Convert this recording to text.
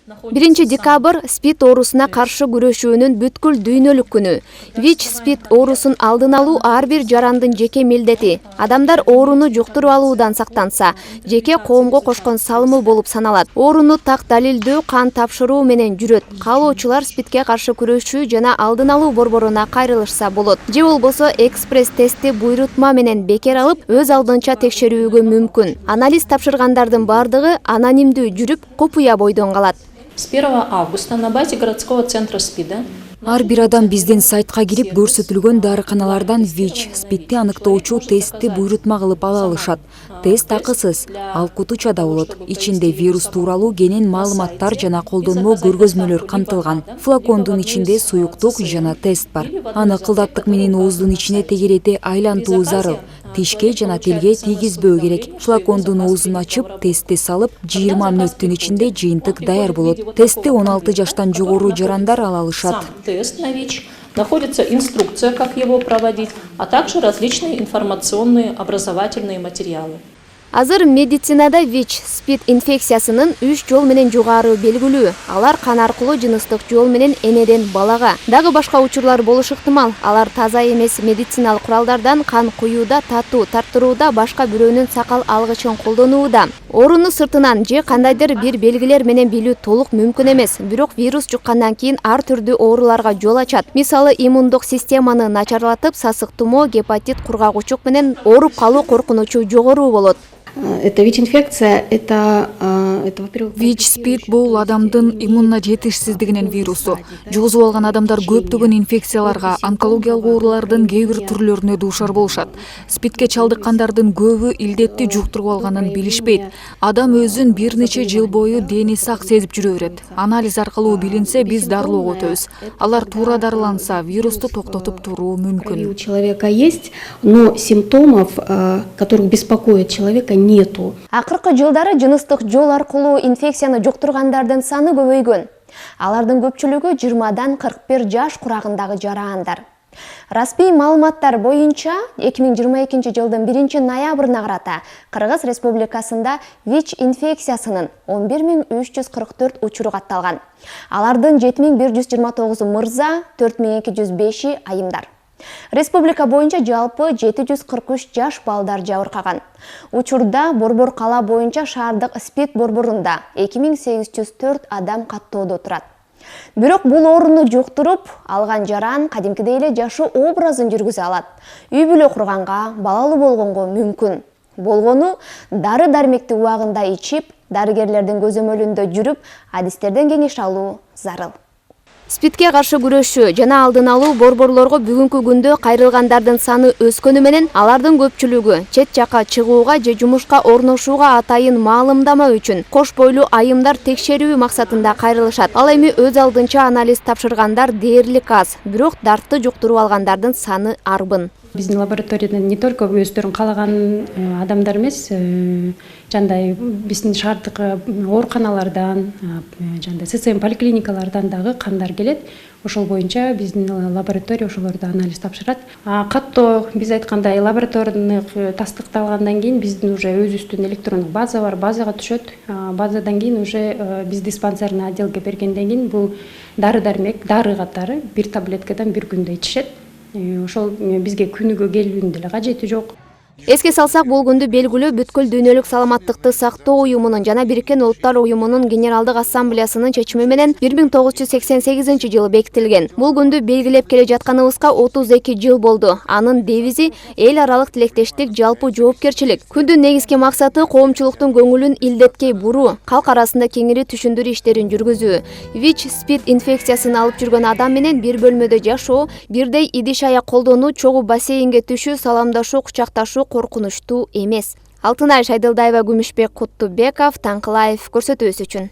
1 декабрь СПИД оорусуна каршы күрөшүүнүн бүткүл дүйнөлүк күнү. ВИЧ-СПИД оорусун алдын алуу ар бир жарандын жеке милдети. Адамдар ооруну жуктуруп алуудан сактанса, жеке коомго кошкон салымы болуп саналат. Ооруну так далилдөө кан тапшыруу менен жүрөт. Каалоочулар СПИДке каршы күрөшүү жана алдын алуу борборуна кайрылышса болот. Же болбосо экспресс тестти буйрутма менен бекер алып, өз алдынча текшерүүгө мүмкүн. Анализ тапшыргандардын бардыгы анонимдүү жүрүп, купуя бойдон калат. С 1 августа на базе городского центра СПИДа ар бир адам биздин сайтка кирип көрсөтүлгөн дарыканалардан ВИЧ-СПИДти аныктоочу тестти буйрутма кылып ала алышат. Тест акысыз, ал кутучада болот. Ичинде вирус тууралуу кенен маалыматтар жана колдонмо көргөзмөлөр камтылган. Флакондун ичинде суюктук жана тест бар. Аны кылдаттык менен ооздун ичине тегерете айлантуу зарыл. Тишке жана тилге тийгизбөө керек. Флакондун оозун ачып, тестти салып, 20 мүнөттүн ичинде жыйынтык даяр болот. Тестти 16 жаштан жогору жарандар ала алышат. Тест на ВИЧ, находится инструкция, как его проводить, а также различные информационные образовательные материалы. Азыр медицинада ВИЧ-СПИД инфекциясынын 3 жол менен жугары белгилүү. Алар кан аркылуу жыныстык жол менен энеден балага. Дагы башка учурлар болушу ыктымал. Алар таза эмес медициналык куралдардан кан куюуда, татуу тартырууда, башка бирөөнүн сакал алгычын колдонууда. Ооруну сыртынан же кандайдыр бир белгилер менен билүү толук мүмкүн эмес. Бирок вирус жуккандан кийин ар түрдүү ооруларга жол ачат. Мисалы, иммундук системаны начарлатып, сасык тумоо, гепатит, кургагучук менен ооруп калуу коркунучу жогору болот. Это ВИЧ-инфекция, это во-первых... ВИЧ-СПИД бул адамдын иммунна жетишсиздигинин вирусу. Жугузуп алган адамдар көптөгөн инфекцияларга, онкологиялык оорулардын кээ бир түрлөрүнө дуушар болушат. СПИДке чалдыккандардын көбү илдетти жуктуруп алганын билишпейт. Адам өзүн бир нече жыл бою дени сак сезип жүрө берет. Анализ аркылуу билинсе, биз дарылоо өтөбүз. Алар туура дарыланса, вирусту токтотуп туруу мүмкүн. У человека есть, но симптомов, которых беспокоит человека, нету. Акыркы жылдары жыныстык жол аркылуу инфекцияны жуктургандардын саны көбөйгөн. Алардын көпчүлүгү 20-дан 41 жаш курагындагы жарандар. Расмий маалыматтар боюнча 2022 жылдын 1-ноябрына карата Кыргыз Республикасында ВИЧ инфекциясынын 11344 учуру катталган. Алардын 7129 мырза, 4205 айымдар. Республика боюнча жалпы 743 жаш балдар жабыркаган. Учурда Борбор кала боюнча шаардык СПИД борборунда 2804 адам каттоодо турат. Бирок бул ооруну жуктуруп алган жаран кадимкидей эле жашоо образын жүргүзө алат. Үй бүлө курганга, балалуу болгонго мүмкүн. Болгону дары-дармекти убагында ичип, дарыгерлердин көзөмөлүндө жүрүп, адистерден кеңеш алуу зарыл. СПИДке каршы күрөшүү жана алдын алуу борборлорго бүгүнкү күндө кайрылгандардын саны өскөнү менен алардын көпчүлүгү чет жакка чыгууга же жумушка орношууга атайын маалымдама үчүн кош бойлуу айымдар текшерүү максатында кайрылышат. Ал эми өз алдынча анализ тапшыргандар дээрлик аз, бирок дартты жуктуруп алгандардын саны арбын. Биздин лабораторияда не только өздөрүн каалаган адамдар эмес, жандай биздин шаардык ооруканалардан, жандай СЦМ поликлиникалардан дагы кандар келет. Ошол боюнча биздин лаборатория ошолорду анализ тапшырат. Каттоо биз айткандай лабораториялык тастыкталгандан кийин биздин уже өзүбүздүн электрондук база бар, базага түшөт. Базадан кийин уже биз диспансерный отделге бергенден кийин бул дары-дармек, дары катары бир таблеткадан бир күндө ичишет. Ошол бизге күнүгө келүүнүн деле кажети жок. Эске салсак, бул күндү белгилүү бүткүл дүйнөлүк саламаттыкты сактоо уюмунун жана Бириккен Улуттар уюмунун Генералдык Ассамблеясынын чечими менен 1988 жылы бекитилген. Бул күндү белгилеп келе жатканыбызга 32 жыл болду. Анын девизи эл аралык тилектештик, жалпы жоопкерчилик. Күндүн негизги максаты коомчулуктун көңүлүн илдетке буруу, калк арасында кеңири түшүндүрүү иштерин жүргүзүү. ВИЧ-СПИД инфекциясын алып жүргөн адам менен бир бөлмөдө жашоо, бирдей идиш аяк колдонуу, чогуу бассейнге түшүү, саламдашуу, кучакташуу коркунучтуу эмес. Алтынай Шайдылдаева, Күмүшбек Куттубеков, Таңкылаев көрсөтүүсү үчүн.